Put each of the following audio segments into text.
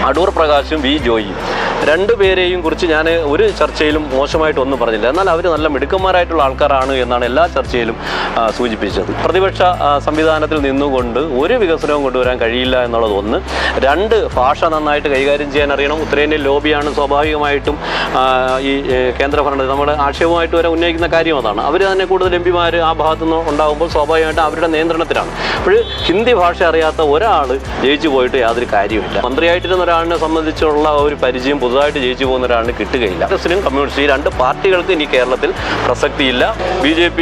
Adoor പ്രകാശും V ജോയിയും രണ്ടുപേരെയും കുറിച്ച് ഞാൻ ഒരു ചർച്ചയിലും മോശമായിട്ടൊന്നും പറഞ്ഞില്ല. എന്നാൽ അവർ നല്ല മിടുക്കന്മാരായിട്ടുള്ള ആൾക്കാരാണ് എന്നാണ് എല്ലാ ചർച്ചയിലും സൂചിപ്പിച്ചത്. പ്രതിപക്ഷ സംവിധാനത്തിൽ നിന്നുകൊണ്ട് ഒരു വികസനവും കൊണ്ടുവരാൻ കഴിയില്ല എന്നുള്ളത് ഒന്ന്. രണ്ട്, ഭാഷ നന്നായിട്ട് കൈകാര്യം ചെയ്യാൻ അറിയണം. ഉത്തരേന്ത്യൻ ലോബിയാണ് സ്വാഭാവികമായിട്ടും ഈ കേന്ദ്രഭരണത്തിൽ നമ്മുടെ ആക്ഷേപമായിട്ട് വരെ ഉന്നയിക്കുന്ന കാര്യം അതാണ്. അവർ തന്നെ കൂടുതൽ എംപിമാർ ആ ഭാഗത്തു നിന്ന് ഉണ്ടാകുമ്പോൾ സ്വാഭാവികമായിട്ടും അവരുടെ നിയന്ത്രണത്തിലാണ്. അപ്പോൾ ഹിന്ദി ഭാഷ അറിയാത്ത ഒരാൾ ജയിച്ചു പോയിട്ട് യാതൊരു കാര്യമില്ല. മന്ത്രിയായിട്ടിരുന്ന ഒരാളിനെ സംബന്ധിച്ചുള്ള ഒരു പരിചയം പുതുതായിട്ട് ജയിച്ചു പോകുന്ന ഒരാളിന് കിട്ടുകയില്ല. കോൺഗ്രസിനും കമ്മ്യൂണിസ്റ്റ് ഈ രണ്ട് പാർട്ടികൾക്ക് ഇനി കേരളത്തിൽ പ്രസക്തിയില്ല. BJP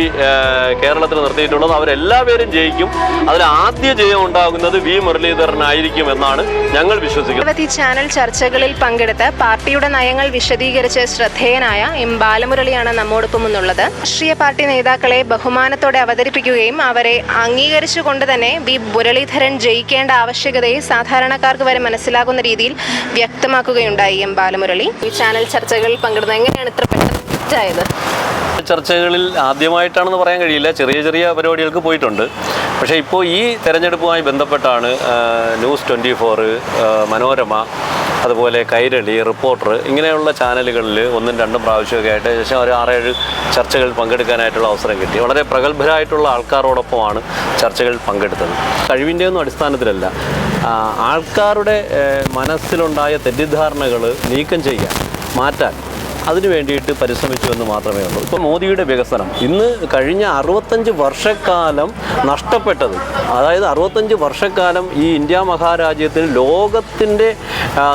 കേരളത്തിൽ നിർത്തിയിട്ടുള്ളത് അവരെല്ലാവരും ജയിക്കും. അതിൽ ആദ്യ ജയം ഉണ്ടാകുന്നത് വി മുരളീധരനായിരിക്കും എന്നാണ് ഞങ്ങൾ വിശ്വസിക്കുന്നത്. നിരവധി ചാനൽ ചർച്ചകളിൽ പങ്കെടുത്ത് പാർട്ടിയുടെ നയങ്ങൾ വിശദീകരിച്ച് ശ്രദ്ധേയനായ എം ബാലമുരളിയാണ് നമ്മോടൊപ്പം എന്നുള്ളത്. രാഷ്ട്രീയ പാർട്ടി നേതാക്കളെ ബഹുമാനത്തോടെ അവതരിപ്പിക്കുകയും അവരെ അംഗീകരിച്ചുകൊണ്ട് തന്നെ വി മുരളീധരൻ ജയിക്കേണ്ട ആവശ്യകതയെ സാധാരണക്കാർക്ക് വരെ മനസ്സിലാകുന്ന രീതിയിൽ വ്യക്തമാക്കുകയുണ്ടായി എം ബാലമുരളി. ഈ ചാനൽ ചർച്ചകളിൽ പങ്കെടുന്നത് എങ്ങനെയാണ് ഇത്ര പെട്ടെന്ന് തെറ്റായത്? ചർച്ചകളിൽ ആദ്യമായിട്ടാണെന്ന് പറയാൻ കഴിയില്ല. ചെറിയ ചെറിയ പരിപാടികൾക്ക് പോയിട്ടുണ്ട്. പക്ഷേ ഇപ്പോൾ ഈ തെരഞ്ഞെടുപ്പുമായി ബന്ധപ്പെട്ടാണ് ന്യൂസ് 24, മനോരമ, അതുപോലെ കൈരളി, റിപ്പോർട്ടർ ഇങ്ങനെയുള്ള ചാനലുകളിൽ ഒന്നും രണ്ടും പ്രാവശ്യമൊക്കെ ആയിട്ട് ഏകദേശം ഒരു 6-7 ചർച്ചകളിൽ പങ്കെടുക്കാനായിട്ടുള്ള അവസരം കിട്ടി. വളരെ പ്രഗത്ഭരായിട്ടുള്ള ആൾക്കാരോടൊപ്പമാണ് ചർച്ചകളിൽ പങ്കെടുത്തത്. കഴിവിൻ്റെ ഒന്നും അടിസ്ഥാനത്തിലല്ല, ആൾക്കാരുടെ മനസ്സിലുണ്ടായ തെറ്റിദ്ധാരണകൾ നീക്കം ചെയ്യാൻ, മാറ്റാൻ അതിനു വേണ്ടിയിട്ട് പരിശ്രമിച്ചു എന്ന് മാത്രമേ ഉള്ളൂ. ഇപ്പോൾ മോദിയുടെ വികസനം ഇന്ന് കഴിഞ്ഞ 65 വർഷക്കാലം നഷ്ടപ്പെട്ടത്, അതായത് 65 വർഷക്കാലം ഈ ഇന്ത്യ മഹാരാജ്യത്തിന് ലോകത്തിൻ്റെ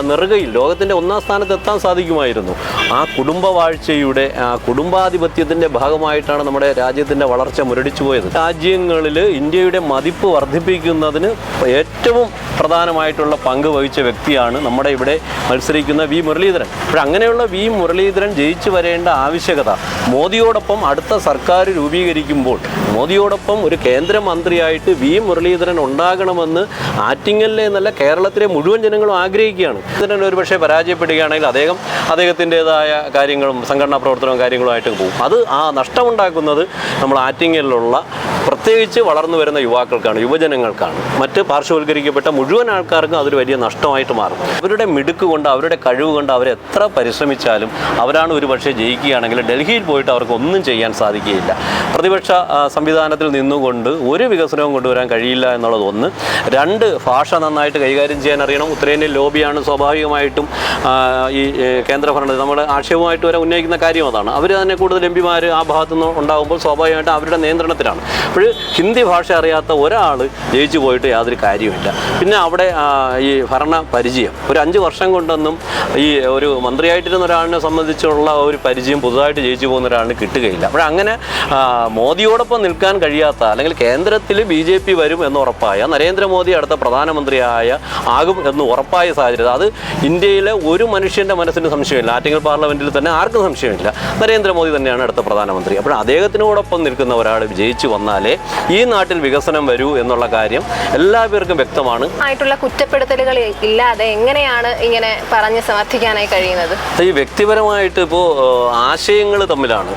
നെറുകയിൽ, ലോകത്തിൻ്റെ 1ാം സ്ഥാനത്ത് എത്താൻ സാധിക്കുമായിരുന്നു. ആ കുടുംബവാഴ്ചയുടെ കുടുംബാധിപത്യത്തിൻ്റെ ഭാഗമായിട്ടാണ് നമ്മുടെ രാജ്യത്തിൻ്റെ വളർച്ച മുരടിച്ചു പോയത്. രാജ്യങ്ങളിൽ ഇന്ത്യയുടെ മതിപ്പ് വർദ്ധിപ്പിക്കുന്നതിന് ഏറ്റവും പ്രധാനമായിട്ടുള്ള പങ്ക് വഹിച്ച വ്യക്തിയാണ് നമ്മുടെ ഇവിടെ മത്സരിക്കുന്ന വി മുരളീധരൻ. അപ്പോൾ അങ്ങനെയുള്ള വി മുരളീധരൻ ജയിച്ചു വരേണ്ട ആവശ്യകത മോദിയോടൊപ്പം അടുത്ത സർക്കാർ രൂപീകരിക്കുമ്പോൾ മോദിയോടൊപ്പം ഒരു കേന്ദ്രമന്ത്രിയായിട്ട് വി മുരളീധരൻ ഉണ്ടാകണമെന്ന് ആറ്റിങ്ങലിലെ എന്നല്ല കേരളത്തിലെ മുഴുവൻ ജനങ്ങളും ആഗ്രഹിക്കുകയാണ്. ഇതിന് ഒരുപക്ഷെ പരാജയപ്പെടുകയാണെങ്കിൽ അദ്ദേഹത്തിൻ്റെതായ കാര്യങ്ങളും സംഘടനാ പ്രവർത്തനവും കാര്യങ്ങളുമായിട്ട് പോകും. അത് ആ നഷ്ടമുണ്ടാക്കുന്നത് നമ്മൾ ആറ്റിങ്ങലിലുള്ള പ്രത്യേകിച്ച് വളർന്നു വരുന്ന യുവാക്കൾക്കാണ്, യുവജനങ്ങൾക്കാണ്. മറ്റ് പാർശ്വവൽക്കരിക്കപ്പെട്ട മുഴുവൻ ആൾക്കാർക്കും അതൊരു വലിയ നഷ്ടമായിട്ട് മാറും. അവരുടെ മിടുക്ക് കൊണ്ട്, അവരുടെ കഴിവ് കൊണ്ട് അവരെത്ര പരിശ്രമിച്ചാലും അവരാണ് ഒരു പക്ഷേ ജയിക്കുകയാണെങ്കിൽ ഡൽഹിയിൽ പോയിട്ട് അവർക്ക് ഒന്നും ചെയ്യാൻ സാധിക്കുകയില്ല. പ്രതിപക്ഷ സംവിധാനത്തിൽ നിന്നുകൊണ്ട് ഒരു വികസനവും കൊണ്ടുവരാൻ കഴിയില്ല എന്നുള്ളത് ഒന്ന്. രണ്ട്, ഭാഷ നന്നായിട്ട് കൈകാര്യം ചെയ്യാൻ അറിയണം. ഉത്തരേന്ത്യൻ ലോബിയാണ് സ്വാഭാവികമായിട്ടും ഈ കേന്ദ്രഭരണത്തിൽ നമ്മുടെ ആക്ഷേപമായിട്ട് വരെ ഉന്നയിക്കുന്ന കാര്യം അതാണ്. അവർ തന്നെ കൂടുതൽ എംപിമാർ ആ ഭാഗത്തു നിന്ന് ഉണ്ടാകുമ്പോൾ സ്വാഭാവികമായിട്ടും അവരുടെ നിയന്ത്രണത്തിലാണ്. അപ്പോൾ ഹിന്ദി ഭാഷ അറിയാത്ത ഒരാൾ ജയിച്ചു പോയിട്ട് യാതൊരു കാര്യമില്ല. പിന്നെ അവിടെ ഈ ഭരണ പരിചയം ഒരു 5 വർഷം കൊണ്ടൊന്നും ഈ ഒരു മന്ത്രിയായിട്ടിരുന്ന ഒരാളിനെ സംബന്ധിച്ചുള്ള ഒരു പരിചയം പുതുതായിട്ട് ജയിച്ചു പോകുന്ന ഒരാളിന് കിട്ടുകയില്ല. അപ്പോൾ അങ്ങനെ മോദിയോടൊപ്പം നിൽക്കാൻ കഴിയാത്ത, അല്ലെങ്കിൽ കേന്ദ്രത്തിൽ BJP വരും എന്ന് ഉറപ്പായ, നരേന്ദ്രമോദി അടുത്ത ആകും എന്ന് ഉറപ്പായ സാഹചര്യം, അത് ഇന്ത്യയിലെ ഒരു മനുഷ്യൻ്റെ മനസ്സിന് സംശയമില്ല. ആറ്റിങ്ങൽ പാർലമെൻറ്റിൽ തന്നെ ആർക്കും സംശയമില്ല, നരേന്ദ്രമോദി തന്നെയാണ് അടുത്ത പ്രധാനമന്ത്രി. അപ്പോൾ അദ്ദേഹത്തിനോടൊപ്പം നിൽക്കുന്ന ഒരാൾ വിജയിച്ചു വന്നാലേ ഈ നാട്ടിൽ വികസനം വരൂ എന്നുള്ള കാര്യം എല്ലാവർക്കും വ്യക്തമാണ്. ആയിട്ടുള്ള കുറ്റപ്പെടുത്തലുകൾ ഇല്ലാതെ എങ്ങനെയാണ് ഇങ്ങനെ പറഞ്ഞ് സമർത്ഥിക്കാനായി കഴിയുന്നത്? ഈ വ്യക്തിപരമായിട്ട് ഇപ്പോൾ ആശയങ്ങൾ തമ്മിലാണ്,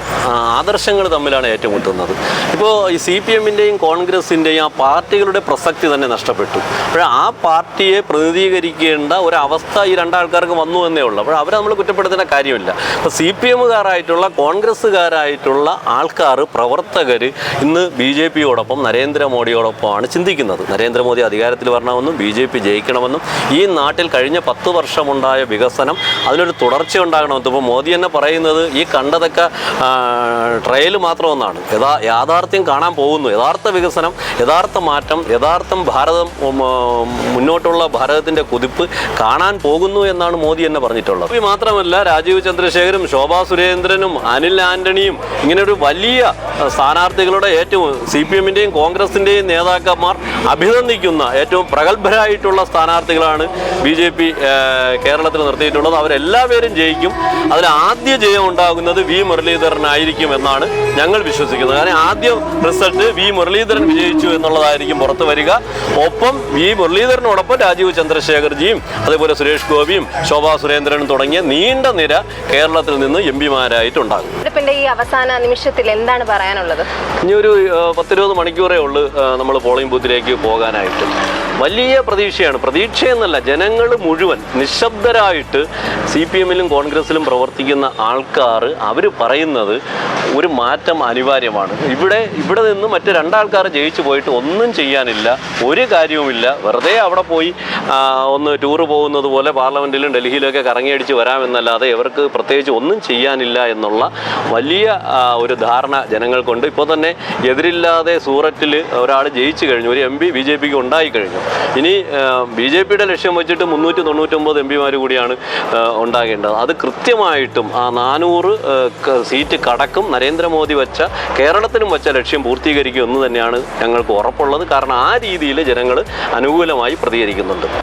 ആദർശങ്ങൾ തമ്മിലാണ് ഏറ്റുമുട്ടുന്നത്. ഇപ്പോൾ ഈ CPM-ൻ്റെയും കോൺഗ്രസിൻ്റെയും ആ പാർട്ടികളുടെ പ്രസക്തി തന്നെ നഷ്ടപ്പെട്ടു. അപ്പോൾ ആ പാർട്ടിയെ പ്രതിനിധീകരിക്കേണ്ട ഒരവസ്ഥ ഈ രണ്ടാൾക്കാർക്ക് വന്നു എന്നേ ഉള്ളൂ. അപ്പോൾ അവരെ നമ്മൾ കുറ്റപ്പെടുത്തേണ്ട കാര്യമില്ല. അപ്പോൾ CPM-കാരായിട്ടുള്ള കോൺഗ്രസ്സുകാരായിട്ടുള്ള ആൾക്കാർ, പ്രവർത്തകർ ഇന്ന് BJP-യോടൊപ്പം നരേന്ദ്രമോദിയോടൊപ്പമാണ് ചിന്തിക്കുന്നത്. നരേന്ദ്രമോദി അധികാരത്തിൽ വരണമെന്നും BJP ജയിക്കണമെന്നും ഈ നാട്ടിൽ കഴിഞ്ഞ 10 വർഷമുണ്ടായ വികസനം അതിനൊരു തുടർച്ച ഉണ്ടാകണമെന്നും. ഇപ്പോൾ മോദി തന്നെ പറയുന്നത് ഈ കണ്ടതൊക്കെ ട്രയൽ മാത്രമെന്നാണ്. യാഥാർത്ഥ്യം കാണാൻ പോകുന്നു. യഥാർത്ഥ വികസനം, യഥാർത്ഥ മാറ്റം, യഥാർത്ഥം ഭാരതം മുന്നോട്ടുള്ള ഭാരതത്തിൻ്റെ കുതിപ്പ് കാണാൻ പോകുന്നു എന്നാണ് മോദി തന്നെ പറഞ്ഞിട്ടുള്ളത്. ഇത് മാത്രമല്ല, രാജീവ് ചന്ദ്രശേഖരും ശോഭാ സുരേന്ദ്രനും അനിൽ ആന്റണിയും ഇങ്ങനെ ഒരു വലിയ സ്ഥാനാർത്ഥികളുടെ ഏറ്റവും CPM-ൻ്റെയും കോൺഗ്രസിൻ്റെയും നേതാക്കന്മാർ അഭിനന്ദിക്കുന്ന ഏറ്റവും പ്രഗത്ഭരായിട്ടുള്ള സ്ഥാനാർത്ഥികളാണ് BJP കേരളത്തിൽ നിർത്തിയിട്ടുള്ളത്. അവരെല്ലാവരും ജയിക്കും. അതിൽ ആദ്യ ജയം ഉണ്ടാകുന്നത് വി മുരളീധരനായിരിക്കും എന്നാണ് ഞങ്ങൾ വിശ്വസിക്കുന്നത്. കാരണം ആദ്യം റിസൾട്ട് വി മുരളീധരൻ വിജയിച്ചു എന്നുള്ളതായിരിക്കും പുറത്തു വരിക. ഒപ്പം വി മുരളീധരനോടൊപ്പം രാജീവ് ചന്ദ്രശേഖർജിയും അതുപോലെ സുരേഷ് ഗോപിയും ശോഭാ സുരേന്ദ്രനും തുടങ്ങിയ നീണ്ട നിര കേരളത്തിൽ നിന്ന് എംപിമാരായിട്ടുണ്ടാകും. ഈ അവസാന നിമിഷത്തിൽ എന്താണ് പറയാനുള്ളത്? ഇനി ഒരു 10-20 മണിക്കൂറേ ഉള്ളൂ നമ്മൾ പോളിംഗ് ബൂത്തിലേക്ക് പോകാനായിട്ട്. വലിയ പ്രതീക്ഷയാണ്. പ്രതീക്ഷയെന്നല്ല, ജനങ്ങൾ മുഴുവൻ നിശബ്ദരായിട്ട് CPM-ലും കോൺഗ്രസിലും പ്രവർത്തിക്കുന്ന ആൾക്കാർ അവർ പറയുന്നത് ഒരു മാറ്റം അനിവാര്യമാണ്. ഇവിടെ നിന്ന് മറ്റ് രണ്ടാൾക്കാർ ജയിച്ചു പോയിട്ട് ഒന്നും ചെയ്യാനില്ല, ഒരു കാര്യവുമില്ല. വെറുതെ അവിടെ പോയി ഒന്ന് ടൂറ് പോകുന്നത് പോലെ പാർലമെൻറ്റിലും ഡൽഹിയിലൊക്കെ കറങ്ങിയടിച്ച് വരാമെന്നല്ലാതെ ഇവർക്ക് പ്രത്യേകിച്ച് ഒന്നും ചെയ്യാനില്ല എന്നുള്ള വലിയ ഒരു ധാരണ ജനങ്ങൾക്കുണ്ട്. ഇപ്പോൾ തന്നെ എതിരില്ലാതെ സൂററ്റിൽ ഒരാൾ ജയിച്ചു കഴിഞ്ഞു, ഒരു MP BJPക്ക് ഉണ്ടായി കഴിഞ്ഞു. ഇനി BJPയുടെ ലക്ഷ്യം വെച്ചിട്ട് 399 MPമാർ കൂടിയാണ് ഉണ്ടാകേണ്ടത്. അത് കൃത്യമായിട്ടും ആ 400 സീറ്റ് കടക്കും. നരേന്ദ്രമോദി വെച്ച, കേരളത്തിലും വെച്ച ലക്ഷ്യം പൂർത്തീകരിക്കും എന്ന് തന്നെയാണ് ഞങ്ങൾക്ക് ഉറപ്പുള്ളത്. കാരണം ആ രീതിയിൽ ജനങ്ങൾ അനുകൂലമായി പ്രതികരിക്കുന്നുണ്ട്.